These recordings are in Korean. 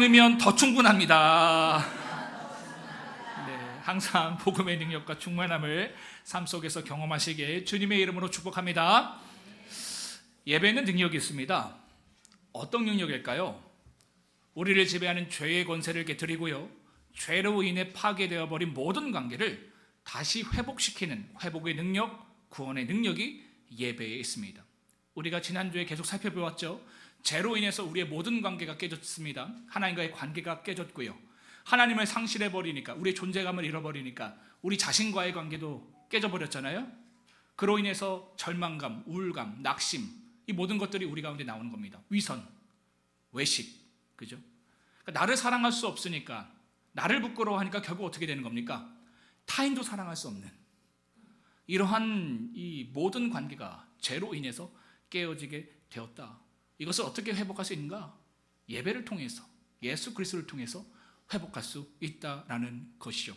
이면 더 충분합니다. 네, 항상 복음의 능력과 충만함을 삶 속에서 경험하시길 주님의 이름으로 축복합니다. 예배는 능력이 있습니다. 어떤 능력일까요? 우리를 지배하는 죄의 권세를 깨뜨리고요, 죄로 인해 파괴되어 버린 모든 관계를 다시 회복시키는 회복의 능력, 구원의 능력이 예배에 있습니다. 우리가 지난주에 계속 살펴보았죠. 죄로 인해서 우리의 모든 관계가 깨졌습니다. 하나님과의 관계가 깨졌고요, 하나님을 상실해버리니까, 우리의 존재감을 잃어버리니까 우리 자신과의 관계도 깨져버렸잖아요. 그로 인해서 절망감, 우울감, 낙심, 이 모든 것들이 우리 가운데 나오는 겁니다. 위선, 외식, 그죠? 그러니까 나를 사랑할 수 없으니까, 나를 부끄러워하니까 결국 어떻게 되는 겁니까? 타인도 사랑할 수 없는 이러한 이 모든 관계가 죄로 인해서 깨어지게 되었다. 이것을 어떻게 회복할 수 있는가? 예배를 통해서, 예수 그리스도를 통해서 회복할 수 있다라는 것이죠.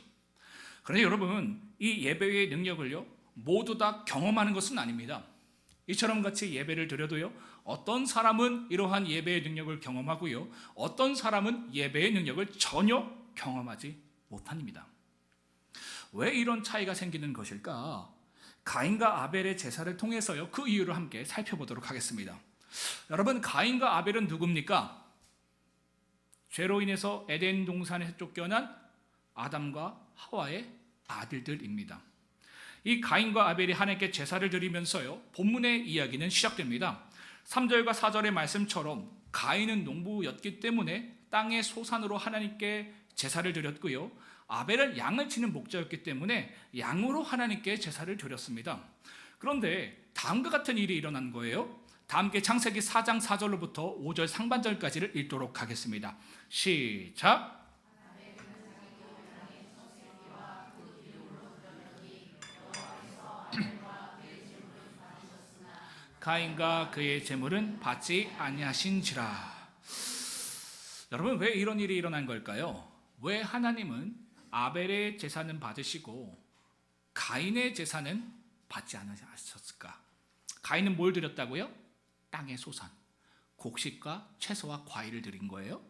그런데 여러분, 이 예배의 능력을요, 모두 다 경험하는 것은 아닙니다. 이처럼 같이 예배를 드려도요, 어떤 사람은 이러한 예배의 능력을 경험하고요, 어떤 사람은 예배의 능력을 전혀 경험하지 못합니다. 왜 이런 차이가 생기는 것일까? 가인과 아벨의 제사를 통해서요, 그 이유를 함께 살펴보도록 하겠습니다. 여러분, 가인과 아벨은 누굽니까? 죄로 인해서 에덴 동산에서 쫓겨난 아담과 하와의 아들들입니다. 이 가인과 아벨이 하나님께 제사를 드리면서요, 본문의 이야기는 시작됩니다. 3절과 4절의 말씀처럼 가인은 농부였기 때문에 땅의 소산으로 하나님께 제사를 드렸고요, 아벨은 양을 치는 목자였기 때문에 양으로 하나님께 제사를 드렸습니다. 그런데 다음과 같은 일이 일어난 거예요. 다 함께 창세기 4장 4절로부터 5절 상반절까지를 읽도록 하겠습니다. 시작. 가인과 그의 제물은 받지 아니하신지라. 여러분, 왜 이런 일이 일어난 걸까요? 왜 하나님은 아벨의 제사는 받으시고 가인의 제사는 받지 않으셨을까? 가인은 뭘 드렸다고요? 땅의 소산, 곡식과 채소와 과일을 드린 거예요.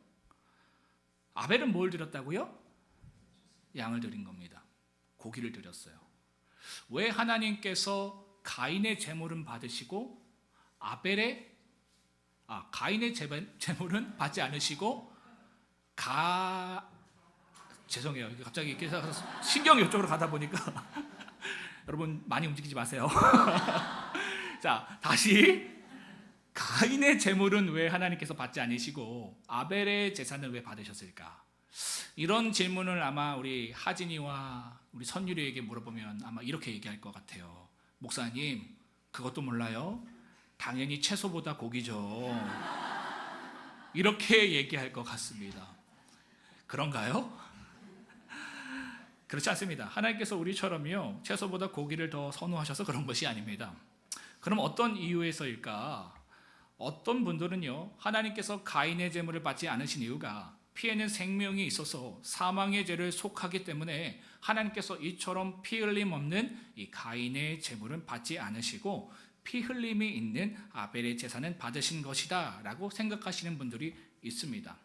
아벨은 뭘 드렸다고요? 양을 드린 겁니다. 고기를 드렸어요. 왜 하나님께서 가인의 제물은 받으시고 가인의 제물은 받지 않으시고 죄송해요. 갑자기 신경이 이쪽으로 가다 보니까 여러분 많이 움직이지 마세요. 자, 다시. 가인의 제물은 왜 하나님께서 받지 않으시고 아벨의 제사는 왜 받으셨을까? 이런 질문을 아마 우리 하진이와 우리 선율이에게 물어보면 아마 이렇게 얘기할 것 같아요. 목사님, 그것도 몰라요? 당연히 채소보다 고기죠. 이렇게 얘기할 것 같습니다. 그런가요? 그렇지 않습니다. 하나님께서 우리처럼요, 채소보다 고기를 더 선호하셔서 그런 것이 아닙니다. 그럼 어떤 이유에서일까? 어떤 분들은요, 하나님께서 가인의 제물을 받지 않으신 이유가 피에는 생명이 있어서 사망의 죄를 속하기 때문에 하나님께서 이처럼 피 흘림 없는 이 가인의 제물은 받지 않으시고 피 흘림이 있는 아벨의 제사는 받으신 것이다 라고 생각하시는 분들이 있습니다.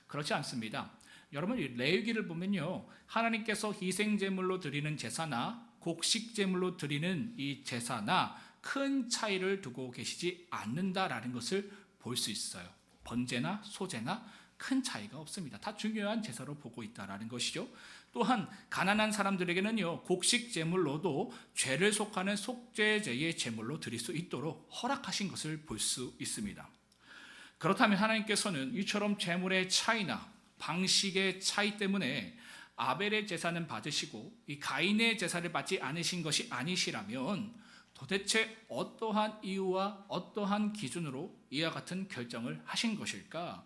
그렇지 않습니다. 여러분, 레위기를 보면요, 하나님께서 희생제물로 드리는 제사나 곡식제물로 드리는 이 제사나 큰 차이를 두고 계시지 않는다라는 것을 볼 수 있어요. 번제나 소제나 큰 차이가 없습니다. 다 중요한 제사로 보고 있다라는 것이죠. 또한 가난한 사람들에게는요, 곡식 제물로도 죄를 속하는 속죄제의 제물로 드릴 수 있도록 허락하신 것을 볼 수 있습니다. 그렇다면 하나님께서는 이처럼 제물의 차이나 방식의 차이 때문에 아벨의 제사는 받으시고 이 가인의 제사를 받지 않으신 것이 아니시라면 도대체 어떠한 이유와 어떠한 기준으로 이와 같은 결정을 하신 것일까?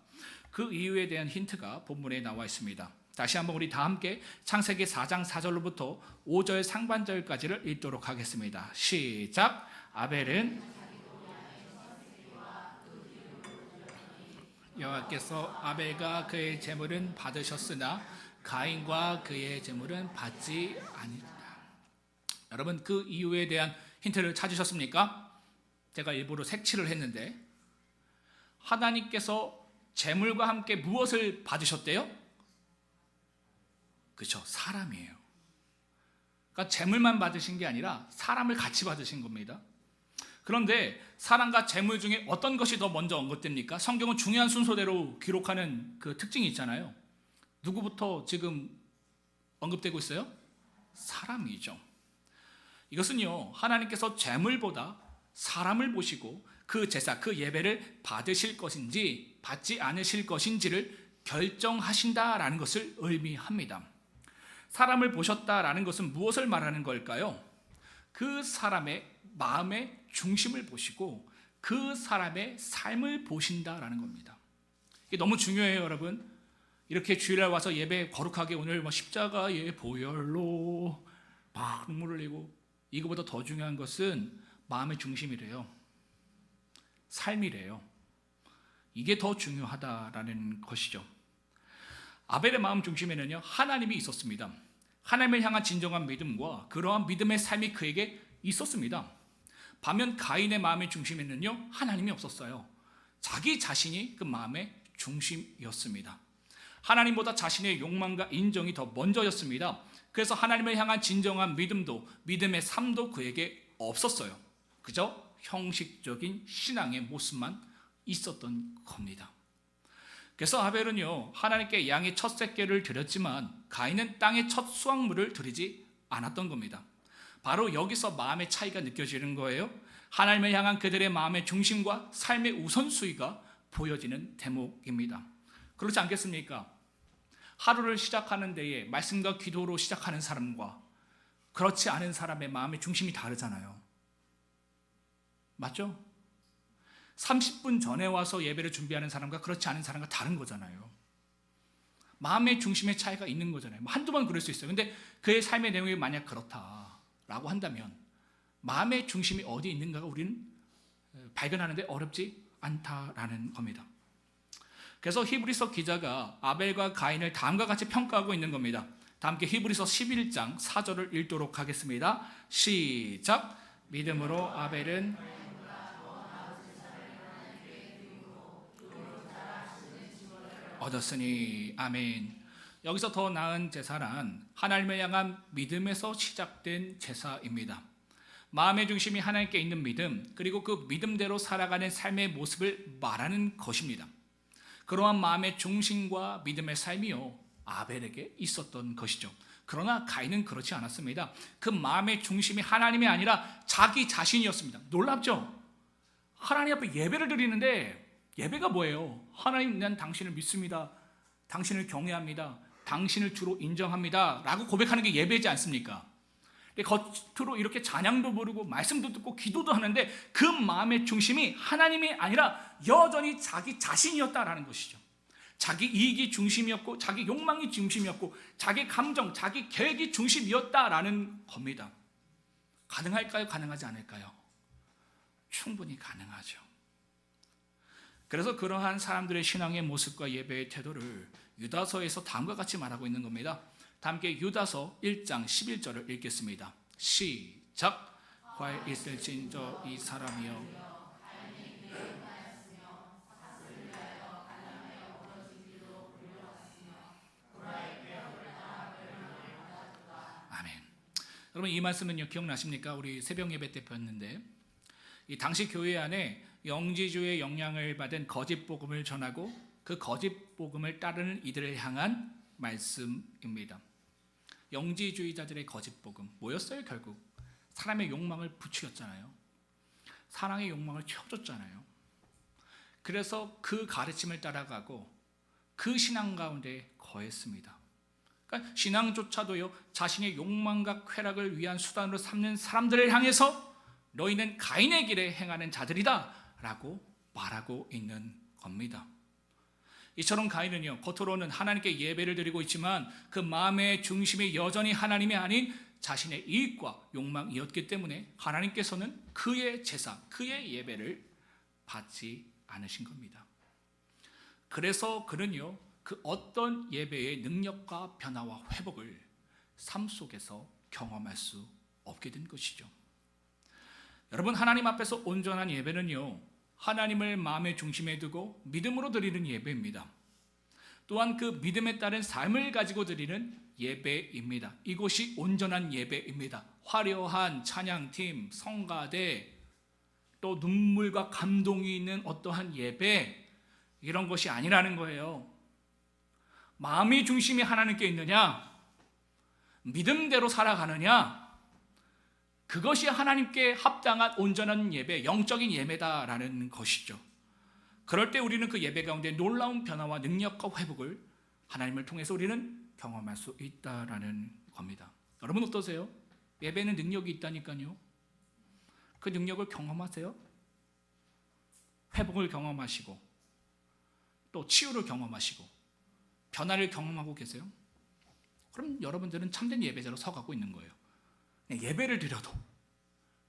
그 이유에 대한 힌트가 본문에 나와 있습니다. 다시 한번 우리 다 함께 창세기 4장 4절로부터 5절 상반절까지를 읽도록 하겠습니다. 시작. 아벨은 여호와께서 아벨과 그의 제물은 받으셨으나 가인과 그의 제물은 받지 아니하니라. 여러분, 그 이유에 대한 힌트를 찾으셨습니까? 제가 일부러 색칠을 했는데, 하나님께서 재물과 함께 무엇을 받으셨대요? 그렇죠, 사람이에요. 그러니까 재물만 받으신 게 아니라 사람을 같이 받으신 겁니다. 그런데 사람과 재물 중에 어떤 것이 더 먼저 언급됩니까? 성경은 중요한 순서대로 기록하는 그 특징이 있잖아요. 누구부터 지금 언급되고 있어요? 사람이죠. 이것은요, 하나님께서 재물보다 사람을 보시고 그 제사, 그 예배를 받으실 것인지 받지 않으실 것인지를 결정하신다라는 것을 의미합니다. 사람을 보셨다라는 것은 무엇을 말하는 걸까요? 그 사람의 마음의 중심을 보시고 그 사람의 삶을 보신다라는 겁니다. 이게 너무 중요해요, 여러분. 이렇게 주일날 와서 예배 거룩하게 오늘 십자가의 보혈로 막 눈물을 흘리고, 이거보다 더 중요한 것은 마음의 중심이래요. 삶이래요. 이게 더 중요하다라는 것이죠. 아벨의 마음 중심에는요, 하나님이 있었습니다. 하나님을 향한 진정한 믿음과 그러한 믿음의 삶이 그에게 있었습니다. 반면 가인의 마음의 중심에는요, 하나님이 없었어요. 자기 자신이 그 마음의 중심이었습니다. 하나님보다 자신의 욕망과 인정이 더 먼저였습니다. 그래서 하나님을 향한 진정한 믿음도, 믿음의 삶도 그에게 없었어요. 그저 형식적인 신앙의 모습만 있었던 겁니다. 그래서 아벨은요, 하나님께 양의 첫 새끼를 드렸지만 가인은 땅의 첫 수확물을 드리지 않았던 겁니다. 바로 여기서 마음의 차이가 느껴지는 거예요. 하나님을 향한 그들의 마음의 중심과 삶의 우선순위가 보여지는 대목입니다. 그렇지 않겠습니까? 하루를 시작하는 데에 말씀과 기도로 시작하는 사람과 그렇지 않은 사람의 마음의 중심이 다르잖아요. 맞죠? 30분 전에 와서 예배를 준비하는 사람과 그렇지 않은 사람과 다른 거잖아요. 마음의 중심의 차이가 있는 거잖아요. 한두 번 그럴 수 있어요. 근데 그의 삶의 내용이 만약 그렇다라고 한다면 마음의 중심이 어디 있는가가 우리는 발견하는데 어렵지 않다라는 겁니다. 그래서 히브리서 기자가 아벨과 가인을 다음과 같이 평가하고 있는 겁니다. 다 함께 히브리서 11장 4절을 읽도록 하겠습니다. 시작. 믿음으로 아벨은 얻었으니. 아멘. 여기서 더 나은 제사란 하나님을 향한 믿음에서 시작된 제사입니다. 마음의 중심이 하나님께 있는 믿음, 그리고 그 믿음대로 살아가는 삶의 모습을 말하는 것입니다. 그러한 마음의 중심과 믿음의 삶이요, 아벨에게 있었던 것이죠. 그러나 가인은 그렇지 않았습니다. 그 마음의 중심이 하나님이 아니라 자기 자신이었습니다. 놀랍죠? 하나님 앞에 예배를 드리는데 예배가 뭐예요? 하나님, 난 당신을 믿습니다. 당신을 경외합니다. 당신을 주로 인정합니다. 라고 고백하는 게 예배지 않습니까? 겉으로 이렇게 찬양도 부르고 말씀도 듣고 기도도 하는데 그 마음의 중심이 하나님이 아니라 여전히 자기 자신이었다라는 것이죠. 자기 이익이 중심이었고 자기 욕망이 중심이었고 자기 감정, 자기 계획이 중심이었다라는 겁니다. 가능할까요? 가능하지 않을까요? 충분히 가능하죠. 그래서 그러한 사람들의 신앙의 모습과 예배의 태도를 유다서에서 다음과 같이 말하고 있는 겁니다. 다 함께 유다서 1장 11절을 읽겠습니다. 시작. 과에 있을진저 이 사람이여. 아멘. 여러분, 이 말씀은요, 기억나십니까? 우리 새벽 예배 때 배웠는데, 이 당시 교회 안에 영지주의 영향을 받은 거짓 복음을 전하고 그 거짓 복음을 따르는 이들을 향한 말씀입니다. 영지주의자들의 거짓 복음 뭐였어요? 결국 사람의 욕망을 부추겼잖아요. 사랑의 욕망을 채워줬잖아요. 그래서 그 가르침을 따라가고 그 신앙 가운데 거했습니다. 그러니까 신앙조차도요, 자신의 욕망과 쾌락을 위한 수단으로 삼는 사람들을 향해서 너희는 가인의 길에 행하는 자들이다 라고 말하고 있는 겁니다. 이처럼 가인은요, 겉으로는 하나님께 예배를 드리고 있지만 그 마음의 중심이 여전히 하나님이 아닌 자신의 이익과 욕망이었기 때문에 하나님께서는 그의 제사, 그의 예배를 받지 않으신 겁니다. 그래서 그는요, 그 어떤 예배의 능력과 변화와 회복을 삶 속에서 경험할 수 없게 된 것이죠. 여러분, 하나님 앞에서 온전한 예배는요, 하나님을 마음의 중심에 두고 믿음으로 드리는 예배입니다. 또한 그 믿음에 따른 삶을 가지고 드리는 예배입니다. 이곳이 온전한 예배입니다. 화려한 찬양팀, 성가대, 또 눈물과 감동이 있는 어떠한 예배, 이런 것이 아니라는 거예요. 마음의 중심이 하나님께 있느냐, 믿음대로 살아가느냐, 그것이 하나님께 합당한 온전한 예배, 영적인 예배다라는 것이죠. 그럴 때 우리는 그 예배 가운데 놀라운 변화와 능력과 회복을 하나님을 통해서 우리는 경험할 수 있다라는 겁니다. 여러분 어떠세요? 예배는 능력이 있다니까요. 그 능력을 경험하세요? 회복을 경험하시고 또 치유를 경험하시고 변화를 경험하고 계세요? 그럼 여러분들은 참된 예배자로 서가고 있는 거예요. 예배를 드려도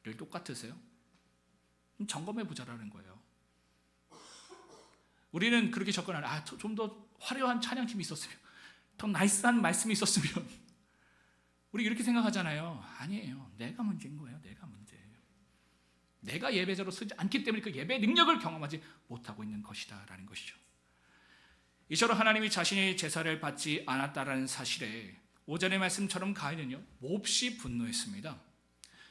늘 똑같으세요? 점검해 보자라는 거예요. 우리는 그렇게 접근하는, 좀 더 화려한 찬양팀이 있었으면, 더 나이스한 말씀이 있었으면, 우리 이렇게 생각하잖아요. 아니에요. 내가 문제인 거예요. 내가 문제예요. 내가 예배자로 서지 않기 때문에 그 예배의 능력을 경험하지 못하고 있는 것이다 라는 것이죠. 이처럼 하나님이 자신의 제사를 받지 않았다라는 사실에 오전의 말씀처럼 가인은요 몹시 분노했습니다.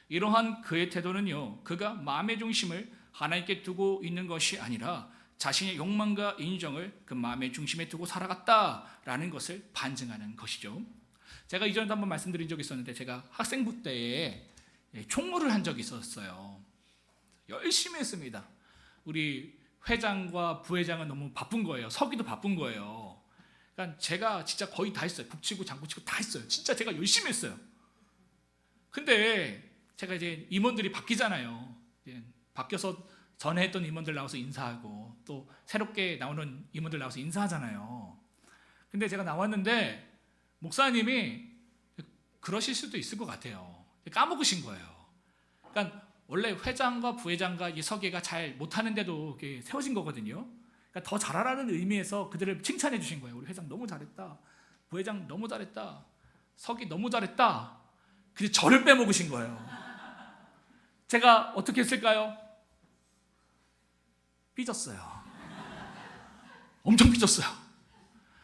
이러한 그의 태도는요, 그가 마음의 중심을 하나님께 두고 있는 것이 아니라 자신의 욕망과 인정을 그 마음의 중심에 두고 살아갔다라는 것을 반증하는 것이죠. 제가 이전에도 한번 말씀드린 적이 있었는데, 제가 학생부 때에 총무를 한 적이 있었어요. 열심히 했습니다. 우리 회장과 부회장은 너무 바쁜 거예요. 서기도 바쁜 거예요. 그러니까 제가 진짜 거의 다 했어요. 북치고 장구치고 다 했어요. 진짜 제가 열심히 했어요. 근데 제가 이제 임원들이 바뀌잖아요. 이제 바뀌어서 전에 했던 임원들 나와서 인사하고 또 새롭게 나오는 임원들 나와서 인사하잖아요. 근데 제가 나왔는데 목사님이 그러실 수도 있을 것 같아요. 까먹으신 거예요. 그러니까 원래 회장과 부회장과 이 서기가 잘 못하는데도 세워진 거거든요. 그러니까 더 잘하라는 의미에서 그들을 칭찬해 주신 거예요. 우리 회장 너무 잘했다. 부회장 너무 잘했다. 서기 너무 잘했다. 근데 저를 빼먹으신 거예요. 제가 어떻게 했을까요? 삐졌어요. 엄청 삐졌어요.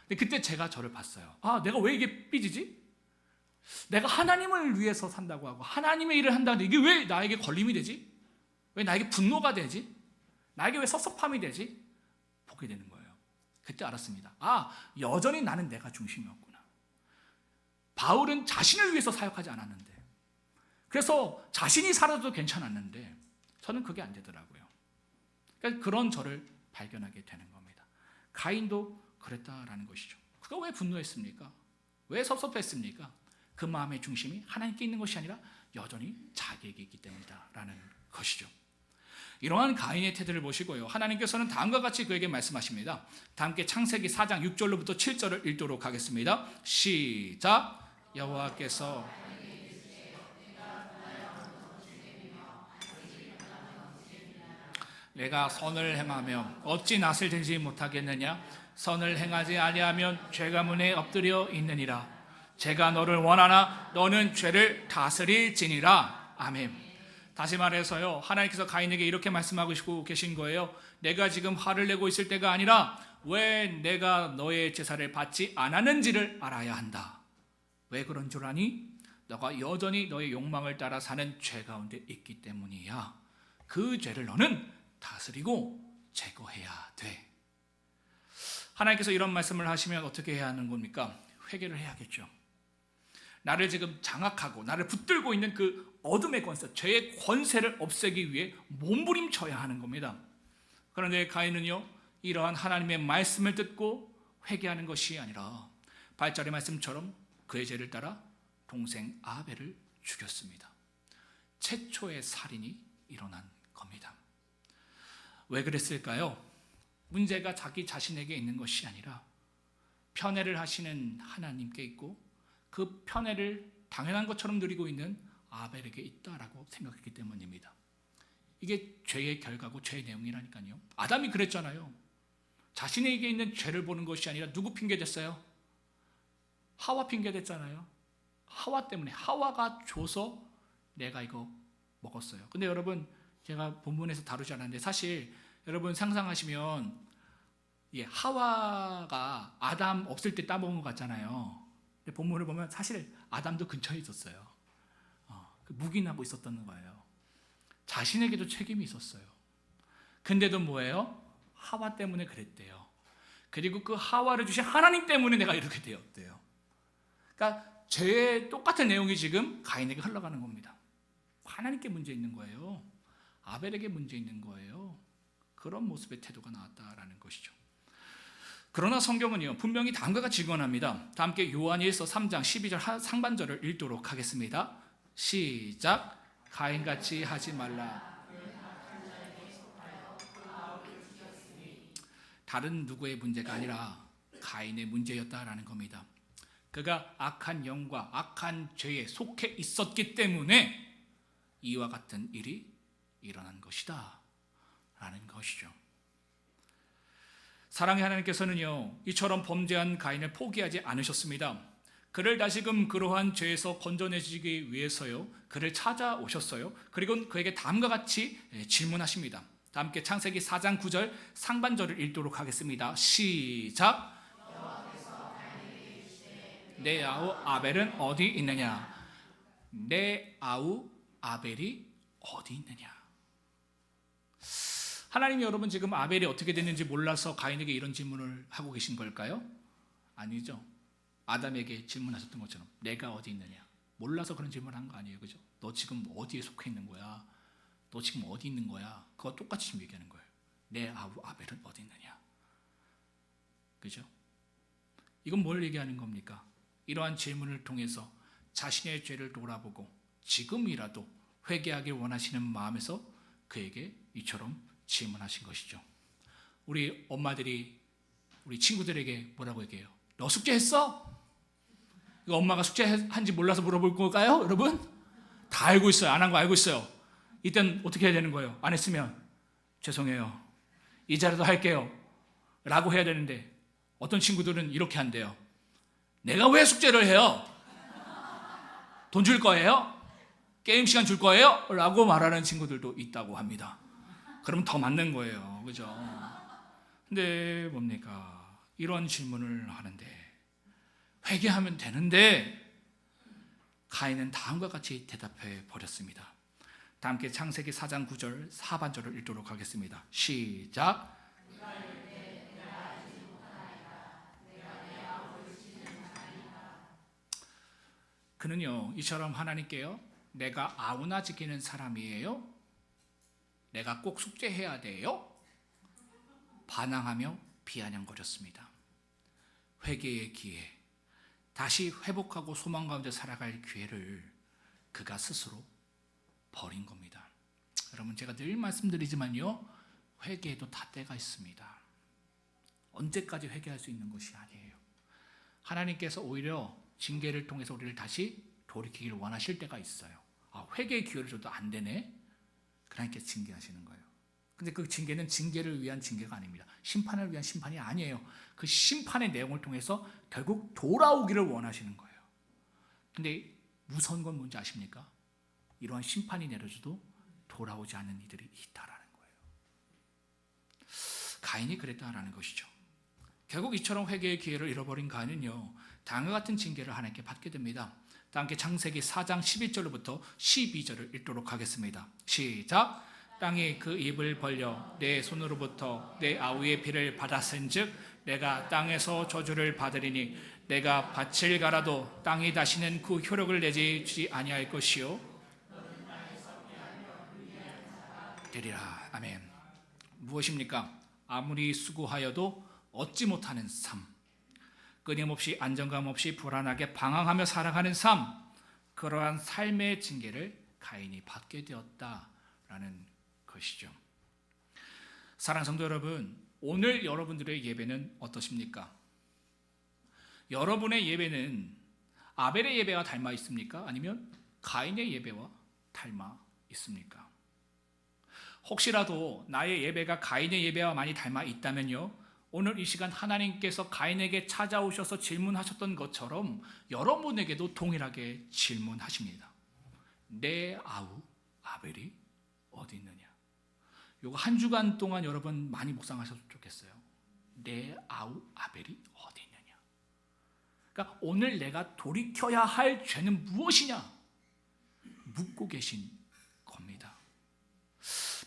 근데 그때 제가 저를 봤어요. 내가 왜 이게 삐지지? 내가 하나님을 위해서 산다고 하고 하나님의 일을 한다는데 이게 왜 나에게 걸림이 되지? 왜 나에게 분노가 되지? 나에게 왜 섭섭함이 되지? 보게 되는 거예요. 그때 알았습니다. 여전히 나는 내가 중심이었구나. 바울은 자신을 위해서 사역하지 않았는데, 그래서 자신이 살아도 괜찮았는데 저는 그게 안 되더라고요. 그러니까 그런 저를 발견하게 되는 겁니다. 가인도 그랬다라는 것이죠. 그가 왜 분노했습니까? 왜 섭섭했습니까? 그 마음의 중심이 하나님께 있는 것이 아니라 여전히 자기에게 있기 때문이다라는 것이죠. 이러한 가인의 태도를 보시고요, 하나님께서는 다음과 같이 그에게 말씀하십니다. 다 함께 창세기 4장 6절로부터 7절을 읽도록 하겠습니다. 시작. 여호와께서 내가 선을 행하며 어찌 낯을 들지 못하겠느냐? 선을 행하지 아니하면 죄가 문에 엎드려 있느니라. 제가 너를 원하나 너는 죄를 다스릴지니라. 아멘. 다시 말해서요, 하나님께서 가인에게 이렇게 말씀하고 계신 거예요. 내가 지금 화를 내고 있을 때가 아니라 왜 내가 너의 제사를 받지 않았는지를 알아야 한다. 왜 그런 줄 아니? 너가 여전히 너의 욕망을 따라 사는 죄 가운데 있기 때문이야. 그 죄를 너는 다스리고 제거해야 돼. 하나님께서 이런 말씀을 하시면 어떻게 해야 하는 겁니까? 회개를 해야겠죠. 나를 지금 장악하고 나를 붙들고 있는 그 어둠의 권세, 죄의 권세를 없애기 위해 몸부림쳐야 하는 겁니다. 그런데 가인은요, 이러한 하나님의 말씀을 듣고 회개하는 것이 아니라 8절의 말씀처럼 그의 죄를 따라 동생 아벨을 죽였습니다. 최초의 살인이 일어난 겁니다. 왜 그랬을까요? 문제가 자기 자신에게 있는 것이 아니라 편애를 하시는 하나님께 있고 그 편애를 당연한 것처럼 누리고 있는 아벨에게 있다라고 생각했기 때문입니다. 이게 죄의 결과고 죄의 내용이라니까요. 아담이 그랬잖아요. 자신에게 있는 죄를 보는 것이 아니라 누구 핑계 댔어요? 하와 핑계 댔잖아요. 하와 때문에, 하와가 줘서 내가 이거 먹었어요. 근데 여러분, 제가 본문에서 다루지 않았는데 사실 여러분 상상하시면 하와가 아담 없을 때 따먹은 것 같잖아요. 근데 본문을 보면 사실 아담도 근처에 있었어요. 묵인하고 있었던 거예요. 자신에게도 책임이 있었어요. 근데도 뭐예요? 하와 때문에 그랬대요. 그리고 그 하와를 주신 하나님 때문에 내가 이렇게 되었대요. 그러니까 죄의 똑같은 내용이 지금 가인에게 흘러가는 겁니다. 하나님께 문제 있는 거예요. 아벨에게 문제 있는 거예요. 그런 모습의 태도가 나왔다라는 것이죠. 그러나 성경은요 분명히 다음과 같이 증언합니다. 다 함께 요한일서 3장 12절 상반절을 읽도록 하겠습니다. 시작. 가인같이 하지 말라. 다른 누구의 문제가 아니라 가인의 문제였다라는 겁니다. 그가 악한 영과 악한 죄에 속해 있었기 때문에 이와 같은 일이 일어난 것이다 라는 것이죠. 사랑의 하나님께서는요 이처럼 범죄한 가인을 포기하지 않으셨습니다. 그를 다시금 그러한 죄에서 건져내시기 위해서요 그를 찾아오셨어요. 그리고 그에게 다음과 같이 질문하십니다. 다 함께 창세기 4장 9절 상반절을 읽도록 하겠습니다. 시작. 내 아우 아벨은 어디 있느냐? 내 아우 아벨이 어디 있느냐? 하나님이 여러분 지금 아벨이 어떻게 됐는지 몰라서 가인에게 이런 질문을 하고 계신 걸까요? 아니죠. 아담에게 질문하셨던 것처럼 내가 어디 있느냐? 몰라서 그런 질문을 한 거 아니에요. 그죠? 너 지금 어디에 속해 있는 거야? 너 지금 어디 있는 거야? 그거 똑같이 지금 얘기하는 거예요. 내 아우 아벨은 어디 있느냐? 그죠? 이건 뭘 얘기하는 겁니까? 이러한 질문을 통해서 자신의 죄를 돌아보고 지금이라도 회개하길 원하시는 마음에서 그에게 이처럼 질문하신 것이죠. 우리 엄마들이 우리 친구들에게 뭐라고 얘기해요? 너 숙제했어? 이거 엄마가 숙제한지 몰라서 물어볼 걸까요? 여러분? 다 알고 있어요. 안 한 거 알고 있어요. 이땐 어떻게 해야 되는 거예요? 안 했으면 죄송해요. 이제라도 할게요. 라고 해야 되는데 어떤 친구들은 이렇게 한대요. 내가 왜 숙제를 해요? 돈 줄 거예요? 게임 시간 줄 거예요? 라고 말하는 친구들도 있다고 합니다. 그럼 더 맞는 거예요. 그죠? 근데 뭡니까? 이런 질문을 하는데 회개하면 되는데 가인은 다음과 같이 대답해 버렸습니다. 다 함께 창세기 4장 9절 하반절을 읽도록 하겠습니다. 시작. 그는요 이처럼 하나님께요 내가 아우나 지키는 사람이에요? 내가 꼭 숙제해야 돼요? 반항하며 비아냥거렸습니다. 회개의 기회, 다시 회복하고 소망 가운데 살아갈 기회를 그가 스스로 버린 겁니다. 여러분 제가 늘 말씀드리지만요 회개에도 다 때가 있습니다. 언제까지 회개할 수 있는 것이 아니에요. 하나님께서 오히려 징계를 통해서 우리를 다시 돌이키기를 원하실 때가 있어요. 회개의 기회를 줘도 안 되네? 하나님께서 징계하시는 거예요. 근데 그 징계는 징계를 위한 징계가 아닙니다. 심판을 위한 심판이 아니에요. 그 심판의 내용을 통해서 결국 돌아오기를 원하시는 거예요. 근데 무서운 건 뭔지 아십니까? 이러한 심판이 내려져도 돌아오지 않는 이들이 있다라는 거예요. 가인이 그랬다라는 것이죠. 결국 이처럼 회개의 기회를 잃어버린 가인은요 다음과 같은 징계를 하나님께 받게 됩니다. 다 함께 창세기 4장 11절부터 12절을 읽도록 하겠습니다. 시작. 땅이 그 입을 벌려 내 손으로부터 내 아우의 피를 받았은즉 내가 땅에서 저주를 받으리니 내가 밭을 갈아도 땅이 다시는 그 효력을 내지 아니할 것이요 되리라. 아멘. 무엇입니까? 아무리 수고하여도 얻지 못하는 삶, 끊임없이 안정감 없이 불안하게 방황하며 살아가는 삶, 그러한 삶의 징계를 가인이 받게 되었다라는 것이죠. 사랑하는 성도 여러분, 오늘 여러분들의 예배는 어떠십니까? 여러분의 예배는 아벨의 예배와 닮아 있습니까? 아니면 가인의 예배와 닮아 있습니까? 혹시라도 나의 예배가 가인의 예배와 많이 닮아 있다면요, 오늘 이 시간 하나님께서 가인에게 찾아오셔서 질문하셨던 것처럼 여러분에게도 동일하게 질문하십니다. 내 아우 아벨이 어디 있느냐? 요거 한 주간 동안 여러분 많이 묵상하셨으면 좋겠어요. 내 아우 아벨이 어디 있느냐. 그러니까 오늘 내가 돌이켜야 할 죄는 무엇이냐 묻고 계신 겁니다.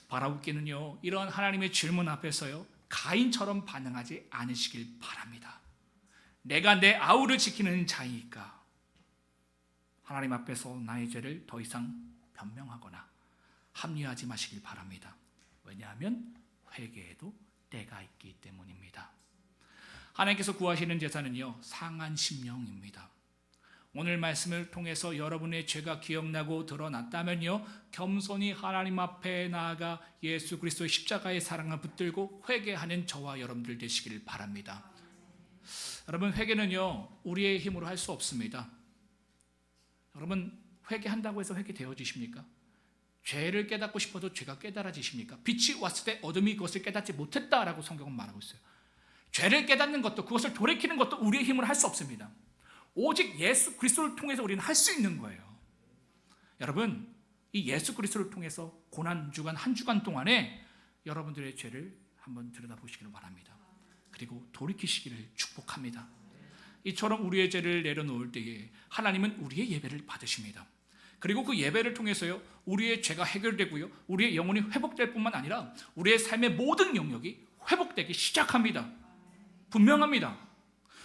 바라옵기는요, 이런 하나님의 질문 앞에서요, 가인처럼 반응하지 않으시길 바랍니다. 내가 내 아우를 지키는 자이니까 하나님 앞에서 나의 죄를 더 이상 변명하거나 합리화하지 마시길 바랍니다. 왜냐하면 회개에도 때가 있기 때문입니다. 하나님께서 구하시는 제사는요, 상한 심령입니다. 오늘 말씀을 통해서 여러분의 죄가 기억나고 드러났다면요, 겸손히 하나님 앞에 나아가 예수 그리스도의 십자가의 사랑을 붙들고 회개하는 저와 여러분들 되시길 바랍니다. 여러분, 회개는요, 우리의 힘으로 할 수 없습니다. 여러분, 회개한다고 해서 회개되어지십니까? 죄를 깨닫고 싶어도 죄가 깨달아지십니까? 빛이 왔을 때 어둠이 그것을 깨닫지 못했다라고 성경은 말하고 있어요. 죄를 깨닫는 것도 그것을 돌이키는 것도 우리의 힘으로 할 수 없습니다. 오직 예수 그리스도를 통해서 우리는 할 수 있는 거예요. 여러분, 이 예수 그리스도를 통해서 고난주간 한 주간 동안에 여러분들의 죄를 한번 들여다보시기를 바랍니다. 그리고 돌이키시기를 축복합니다. 이처럼 우리의 죄를 내려놓을 때에 하나님은 우리의 예배를 받으십니다. 그리고 그 예배를 통해서요, 우리의 죄가 해결되고요, 우리의 영혼이 회복될 뿐만 아니라 우리의 삶의 모든 영역이 회복되기 시작합니다. 분명합니다.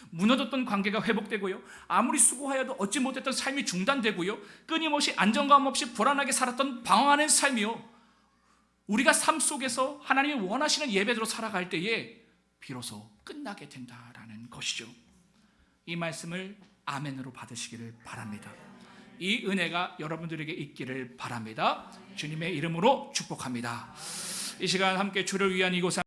무너졌던 관계가 회복되고요, 아무리 수고하여도 얻지 못했던 삶이 중단되고요, 끊임없이 안정감 없이 불안하게 살았던 방황하는 삶이요, 우리가 삶 속에서 하나님이 원하시는 예배대로 살아갈 때에 비로소 끝나게 된다라는 것이죠. 이 말씀을 아멘으로 받으시기를 바랍니다. 이 은혜가 여러분들에게 있기를 바랍니다. 주님의 이름으로 축복합니다. 이 시간 함께 주를 위한 이곳